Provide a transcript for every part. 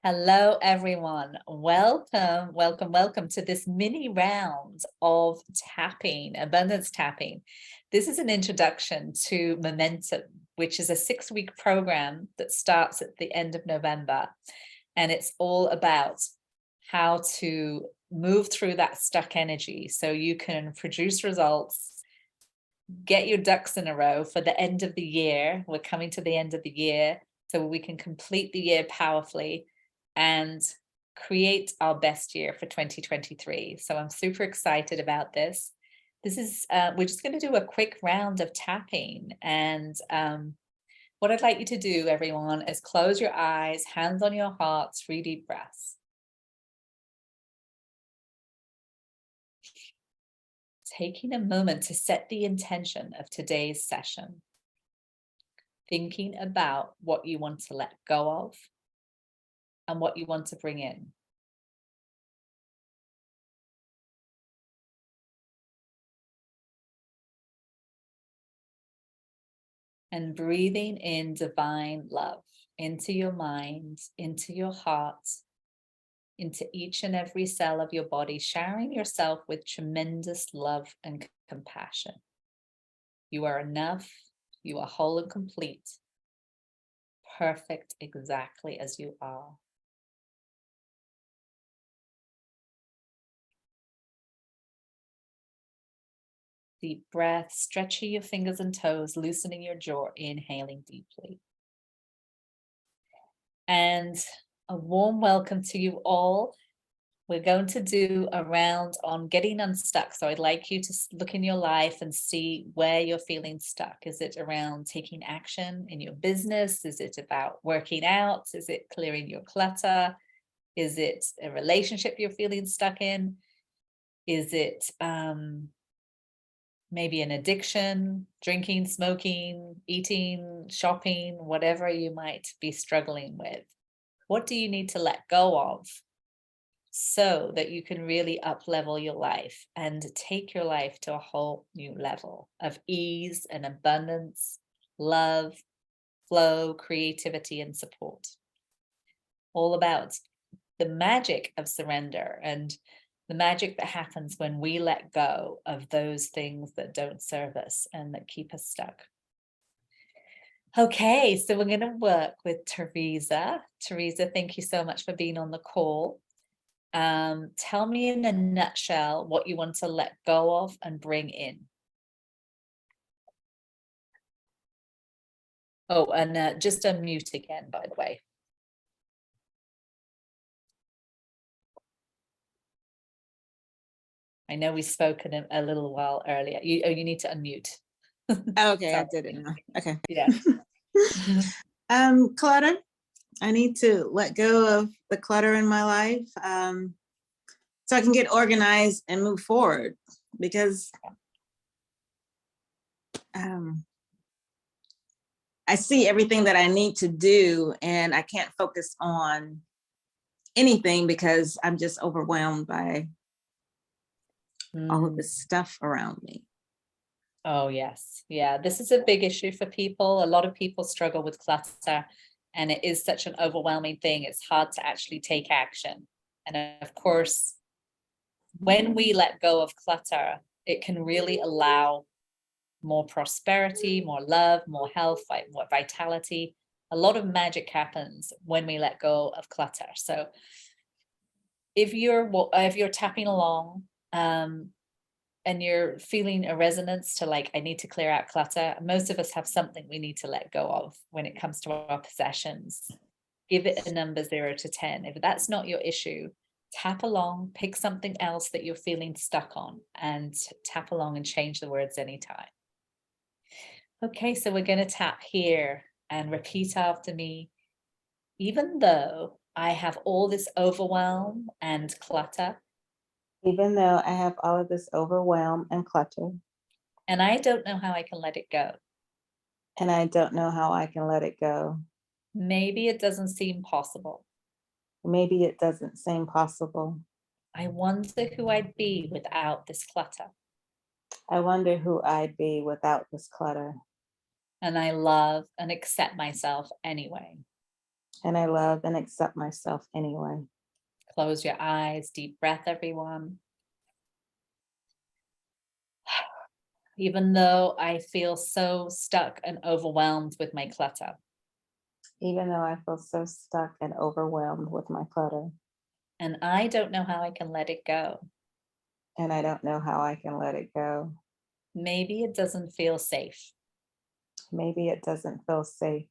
Hello, everyone. Welcome, welcome, welcome to this mini round of tapping, abundance tapping. This is an introduction to Momentum, which is a 6-week program that starts at the end of November. And it's all about how to move through that stuck energy so you can produce results, get your ducks in a row for the end of the year. We're coming to the end of the year, so we can complete the year powerfully and create our best year for 2023. So I'm super excited about this. This is, we're just going to do a quick round of tapping. And what I'd like you to do, everyone, is close your eyes, hands on your hearts, 3 deep breaths. Taking a moment to set the intention of today's session. Thinking about what you want to let go of and what you want to bring in. And breathing in divine love into your mind, into your heart, into each and every cell of your body, showering yourself with tremendous love and compassion. You are enough. You are whole and complete. Perfect exactly as you are. Deep breath, stretching your fingers and toes, loosening your jaw, inhaling deeply. And a warm welcome to you all. We're going to do a round on getting unstuck. So I'd like you to look in your life and see where you're feeling stuck. Is it around taking action in your business? Is it about working out? Is it clearing your clutter? Is it a relationship you're feeling stuck in? Is it maybe an addiction, drinking, smoking, eating, shopping, whatever you might be struggling with? What do you need to let go of so that you can really up-level your life and take your life to a whole new level of ease and abundance, love, flow, creativity, and support? All about the magic of surrender and the magic that happens when we let go of those things that don't serve us and that keep us stuck. Okay, so we're going to work with Teresa. Teresa, thank you so much for being on the call. Tell me in a nutshell what you want to let go of and bring in. Oh, and just unmute again, by the way. I know we spoke a little while earlier. You need to unmute. Okay, I did it now. Okay. Yeah. Clutter. I need to let go of the clutter in my life so I can get organized and move forward, because I see everything that I need to do and I can't focus on anything because I'm just overwhelmed by all of this stuff around me. Oh, yes. Yeah, this is a big issue for people. A lot of people struggle with clutter, and it is such an overwhelming thing. It's hard to actually take action. And of course, when we let go of clutter, it can really allow more prosperity, more love, more health, more vitality. A lot of magic happens when we let go of clutter. So if you're tapping along, and you're feeling a resonance to like, I need to clear out clutter, most of us have something we need to let go of when it comes to our possessions. Give it a number 0 to 10. If that's not your issue, tap along, pick something else that you're feeling stuck on and tap along and change the words anytime. Okay, so we're going to tap here and repeat after me. Even though I have all this overwhelm and clutter, Even though I have all of this overwhelm and clutter, and I don't know how I can let it go. and I don't know how I can let it go. Maybe it doesn't seem possible. Maybe it doesn't seem possible. I wonder who I'd be without this clutter. I wonder who I'd be without this clutter. And I love and accept myself anyway. And I love and accept myself anyway. Close your eyes, deep breath, everyone. Even though I feel so stuck and overwhelmed with my clutter, Even though I feel so stuck and overwhelmed with my clutter, and I don't know how I can let it go. and I don't know how I can let it go. Maybe it doesn't feel safe. Maybe it doesn't feel safe.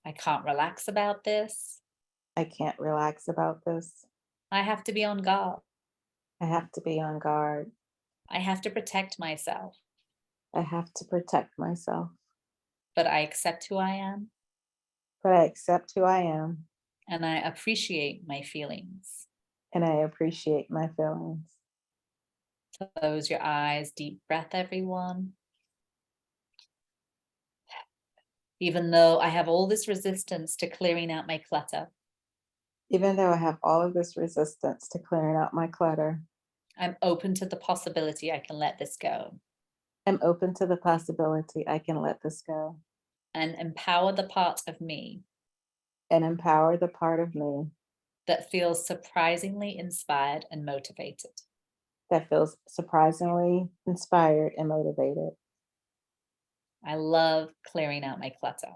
I can't relax about this. I can't relax about this. I have to be on guard. I have to be on guard. I have to protect myself, I have to protect myself. but I accept who I am But I accept who I am and I appreciate my feelings. and I appreciate my feelings. Close your eyes, deep breath, everyone. Even though I have all this resistance to clearing out my clutter, Even though I have all of this resistance to clearing out my clutter, I'm open to the possibility I can let this go I'm open to the possibility I can let this go and empower the part of me and empower the part of me that feels surprisingly inspired and motivated. that feels surprisingly inspired and motivated. I love clearing out my clutter.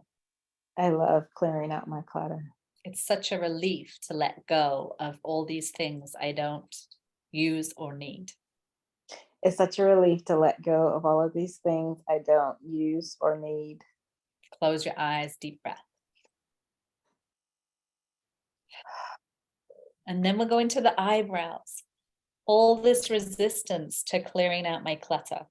I love clearing out my clutter. It's such a relief to let go of all these things I don't use or need. It's such a relief to let go of all of these things I don't use or need. Close your eyes, deep breath. And then we're going to the eyebrows. All this resistance to clearing out my clutter.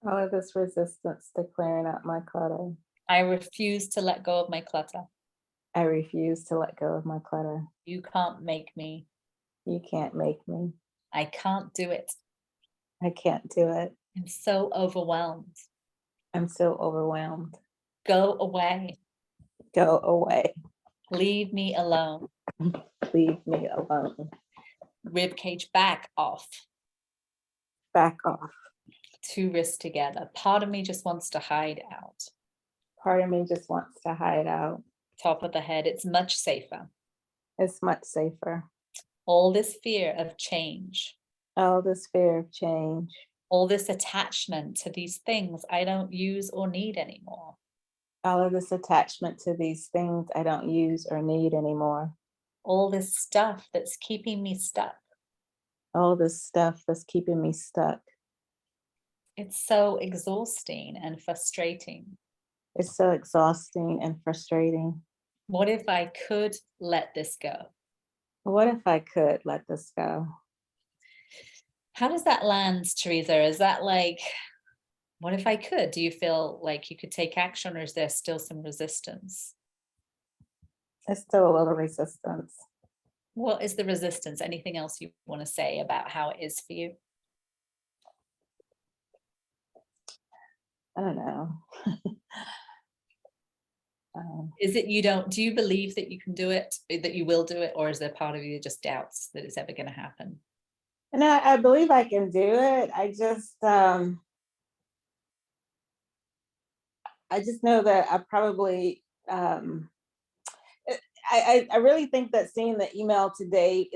All of this resistance to clearing out my clutter. I refuse to let go of my clutter. I refuse to let go of my clutter. You can't make me. You can't make me. I can't do it. I can't do it. I'm so overwhelmed. I'm so overwhelmed. Go away. Go away. Leave me alone. Leave me alone. Ribcage back off. Back off. Two wrists together. Part of me just wants to hide out. Part of me just wants to hide out. Top of the head. It's much safer. It's much safer. All this fear of change. All this fear of change. All this attachment to these things I don't use or need anymore. All of this attachment to these things I don't use or need anymore. All this stuff that's keeping me stuck. All this stuff that's keeping me stuck. It's so exhausting and frustrating. It's so exhausting and frustrating. What if I could let this go? What if I could let this go? How does that land, Teresa? Is that like, what if I could? Do you feel like you could take action, or is there still some resistance? It's still a little resistance. What is the resistance? Anything else you want to say about how it is for you? I don't know. Um, Is it you don't, do you believe that you can do it, that you will do it, or is there part of you that just doubts that it's ever going to happen? and I believe I can do it. I just know that I probably I really think that seeing the email today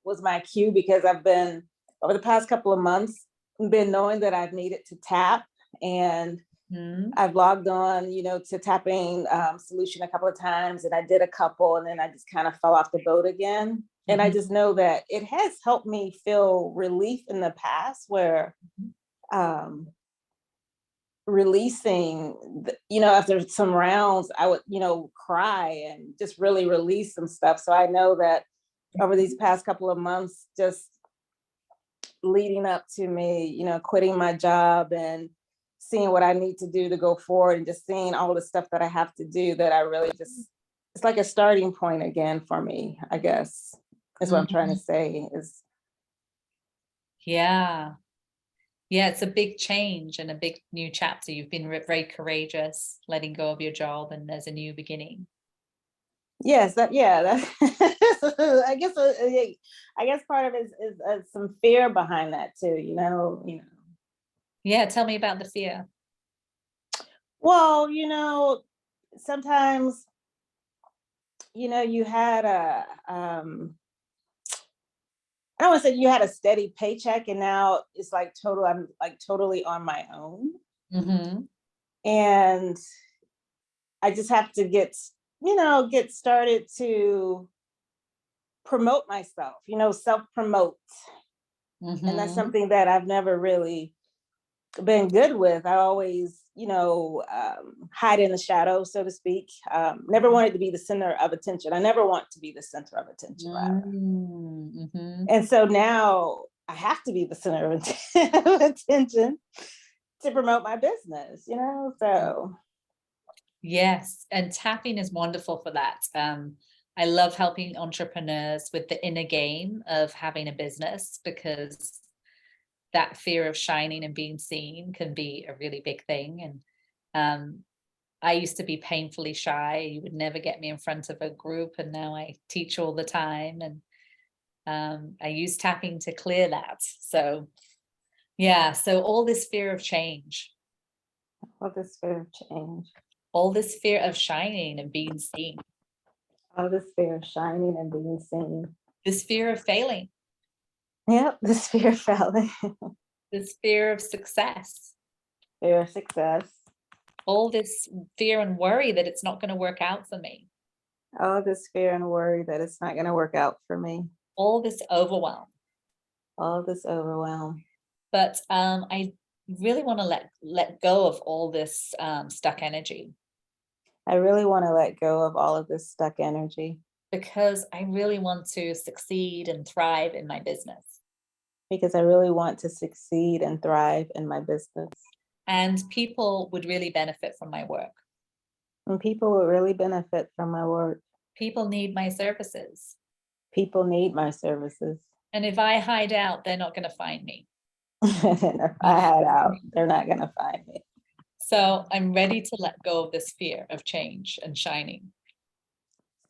was my cue, because I've been, over the past couple of months, been knowing that I've needed to tap, and Hmm. I've logged on, to tapping solution a couple of times, and I did a couple, and then I just kind of fell off the boat again. And I just know that it has helped me feel relief in the past, where um, releasing, after some rounds, I would, cry and just really release some stuff. So I know that over these past couple of months, just leading up to me, quitting my job and seeing what I need to do to go forward, and just seeing all the stuff that I have to do, that I really just, it's like a starting point again for me, I guess, is what I'm trying to say is. Yeah. Yeah, it's a big change and a big new chapter. You've been very courageous, letting go of your job, and there's a new beginning. Yes, that I guess I guess part of it is some fear behind that too. Yeah, tell me about the fear. Well, sometimes you had I don't want to say you had a steady paycheck and now it's like I'm like totally on my own. Mm-hmm. And I just have to get started to promote myself, self-promote. And that's Mm-hmm. something that I've never really been good with. I always, hide in the shadows, so to speak. Never wanted to be the center of attention. I never want to be the center of attention, rather. Mm-hmm. And so now I have to be the center of of attention to promote my business, so. Yes, and tapping is wonderful for that. I love helping entrepreneurs with the inner game of having a business, because that fear of shining and being seen can be a really big thing. And I used to be painfully shy. You would never get me in front of a group, and now I teach all the time. And I use tapping to clear that. So yeah, so all this fear of change, All this fear of change, all this fear of shining and being seen, all this fear of shining and being seen. this fear of failing, Yep, this fear of failing, this fear of success, fear of success, all this fear and worry that it's not going to work out for me, all this fear and worry that it's not going to work out for me, all this overwhelm. all this overwhelm. But I really want to let go of all this stuck energy, I really want to let go of all of this stuck energy because I really want to succeed and thrive in my business. because I really want to succeed and thrive in my business. And people would really benefit from my work. And people will really benefit from my work. People need my services. People need my services. And if I hide out, they're not going to find me. And if I hide out, they're not going to find me. So I'm ready to let go of this fear of change and shining.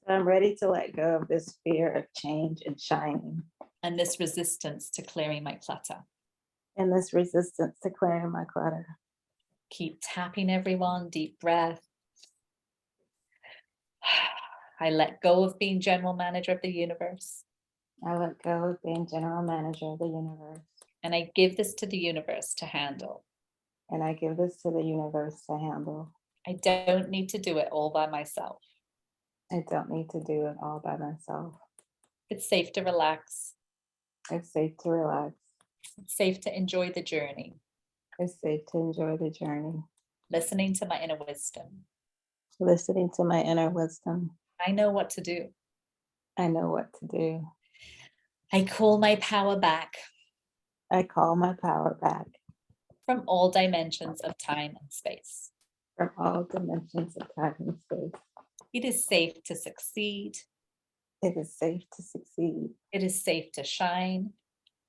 So I'm ready to let go of this fear of change and shining. And this resistance to clearing my clutter. And this resistance to clearing my clutter. Keep tapping, everyone. Deep breath. I let go of being general manager of the universe. I let go of being general manager of the universe. And I give this to the universe to handle. And I give this to the universe to handle. I don't need to do it all by myself. I don't need to do it all by myself. It's safe to relax. It's safe to relax. It's safe to enjoy the journey. It's safe to enjoy the journey. Listening to my inner wisdom. Listening to my inner wisdom. I know what to do. I know what to do. I call my power back. I call my power back. From all dimensions of time and space. From all dimensions of time and space. It is safe to succeed. It is safe to succeed. It is safe to shine.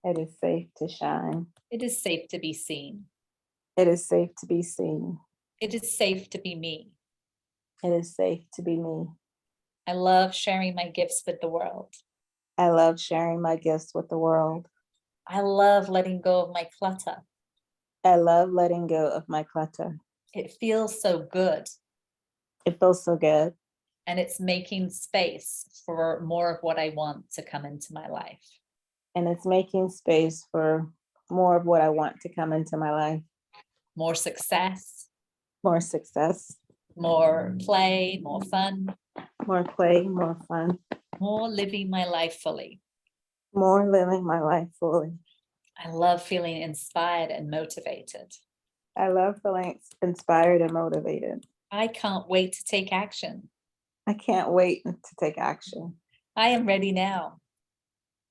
It is safe to shine. It is safe to be seen. It is safe to be seen. It is safe to be me. It is safe to be me. I love sharing my gifts with the world. I love sharing my gifts with the world. I love letting go of my clutter. I love letting go of my clutter. It feels so good. It feels so good. And it's making space for more of what I want to come into my life. And it's making space for more of what I want to come into my life. More success. More success. More play, more fun. More play, more fun. More living my life fully. More living my life fully. I love feeling inspired and motivated. I love feeling inspired and motivated. I can't wait to take action. I can't wait to take action. I am ready now.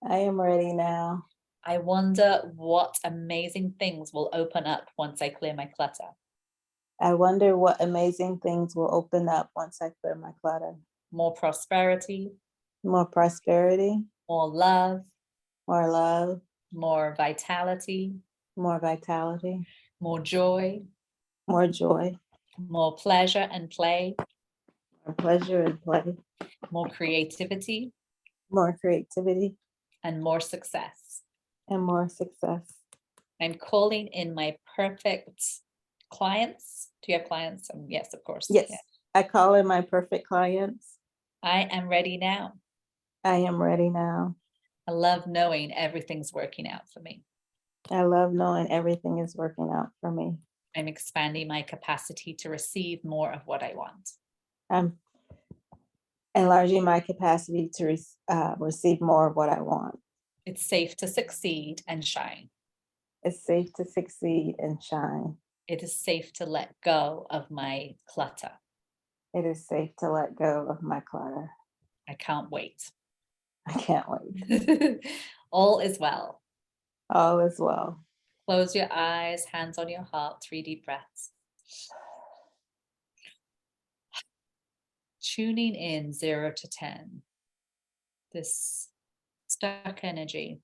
I am ready now. I wonder what amazing things will open up once I clear my clutter. I wonder what amazing things will open up once I clear my clutter. More prosperity. More prosperity. More love. More love. More vitality. More vitality. More joy. More joy. More pleasure and play. More pleasure and play. More creativity. More creativity. And more success. And more success. I'm calling in my perfect clients. Do you have clients? Yes, of course. Yes. Yeah. I call in my perfect clients. I am ready now. I am ready now. I love knowing everything's working out for me. I love knowing everything is working out for me. I'm expanding my capacity to receive more of what I want. I'm enlarging my capacity to receive more of what I want. It's safe to succeed and shine. It's safe to succeed and shine. It is safe to let go of my clutter. It is safe to let go of my clutter. I can't wait. I can't wait. All is well. All is well. Close your eyes, hands on your heart, 3 deep breaths. Tuning in 0 to 10. This stuck energy.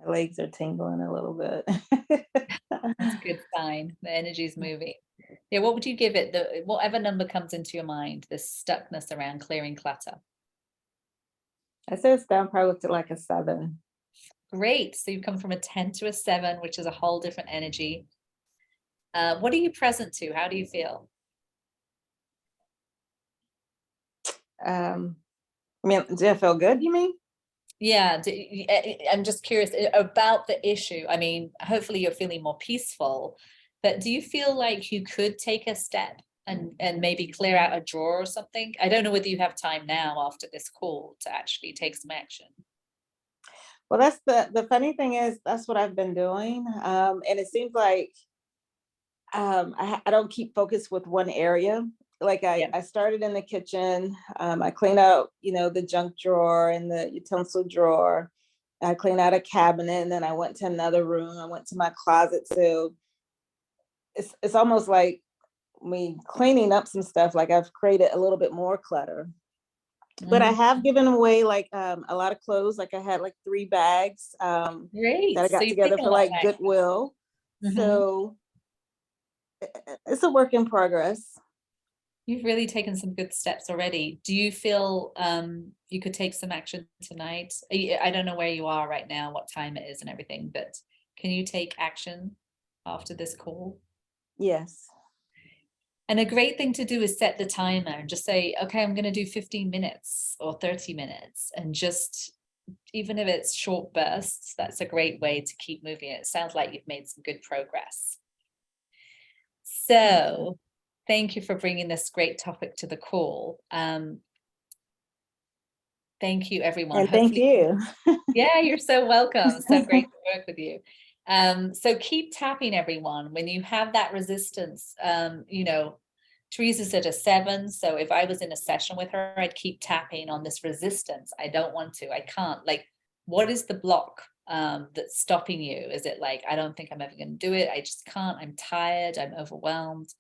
My legs are tingling a little bit. That's a good sign. The energy is moving. Yeah, what would you give it? Whatever number comes into your mind, this stuckness around clearing clutter. I said it's down probably to like a 7. Great. So you've come from a 10 to a 7, which is a whole different energy. What are you present to? How do you feel? I mean, do I feel good, you mean? Yeah, I'm just curious about the issue. I mean, hopefully you're feeling more peaceful, but do you feel like you could take a step and maybe clear out a drawer or something? I don't know whether you have time now after this call to actually take some action. Well, that's the funny thing is that's what I've been doing. And it seems like I don't keep focused with one area. Like Yeah. I started in the kitchen. I cleaned out, the junk drawer and the utensil drawer. I cleaned out a cabinet, and then I went to another room. I went to my closet. So it's almost like me cleaning up some stuff. Like I've created a little bit more clutter. But I have given away like a lot of clothes. Like I had like 3 bags Great. that I So got you've together taken a for lot of like action. Goodwill. Mhm. So it's a work in progress. You've really taken some good steps already. Do you feel you could take some action tonight? I don't know where you are right now, what time it is and everything, but can you take action after this call? Yes. And a great thing to do is set the timer and just say, okay, I'm going to do 15 minutes or 30 minutes. And just, even if it's short bursts, that's a great way to keep moving it. It sounds like you've made some good progress. So thank you for bringing this great topic to the call. Thank you, everyone. And thank you. Yeah, you're so welcome. So great to work with you. So keep tapping, everyone. When you have that resistance, Teresa's at a 7. So if I was in a session with her, I'd keep tapping on this resistance. I don't want to, I can't. Like, what is the block that's stopping you? Is it like, I don't think I'm ever going to do it. I just can't. I'm tired. I'm overwhelmed.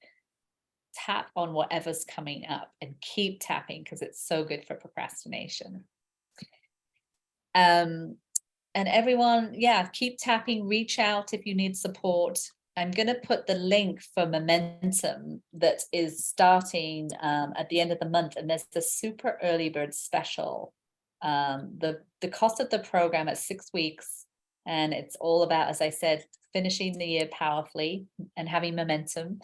Tap on whatever's coming up and keep tapping because it's so good for procrastination. And everyone, yeah, keep tapping, reach out if you need support. I'm going to put the link for Momentum that is starting at the end of the month, and there's the super early bird special. The cost of the program is 6 weeks, and it's all about, as I said, finishing the year powerfully and having momentum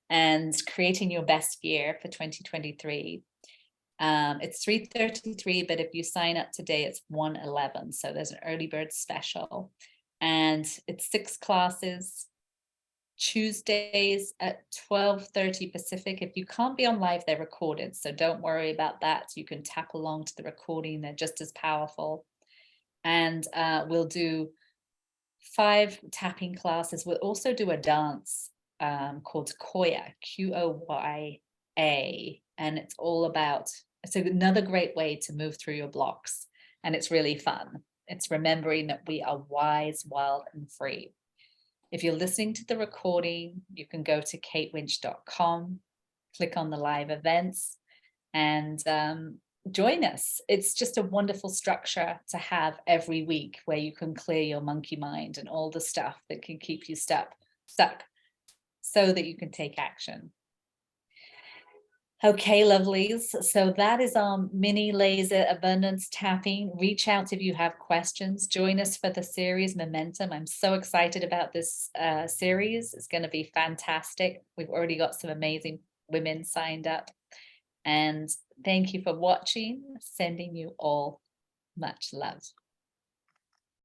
and creating your best year for 2023. It's $333, but if you sign up today, it's $111. So there's an early bird special, and it's 6 classes. Tuesdays at 12:30 Pacific. If you can't be on live, they're recorded, so don't worry about that. You can tap along to the recording. They're just as powerful. And we'll do 5 tapping classes. We'll also do a dance called Koya, Qoya, and it's all about, it's another great way to move through your blocks, and it's really fun. It's remembering that we are wise, wild, and free. If you're listening to the recording, you can go to katewinch.com, click on the live events, and join us. It's just a wonderful structure to have every week where you can clear your monkey mind and all the stuff that can keep you stuck so that you can take action. Okay, lovelies. So that is our mini laser abundance tapping. Reach out if you have questions. Join us for the series Momentum. I'm so excited about this series. It's going to be fantastic. We've already got some amazing women signed up. And thank you for watching. Sending you all much love.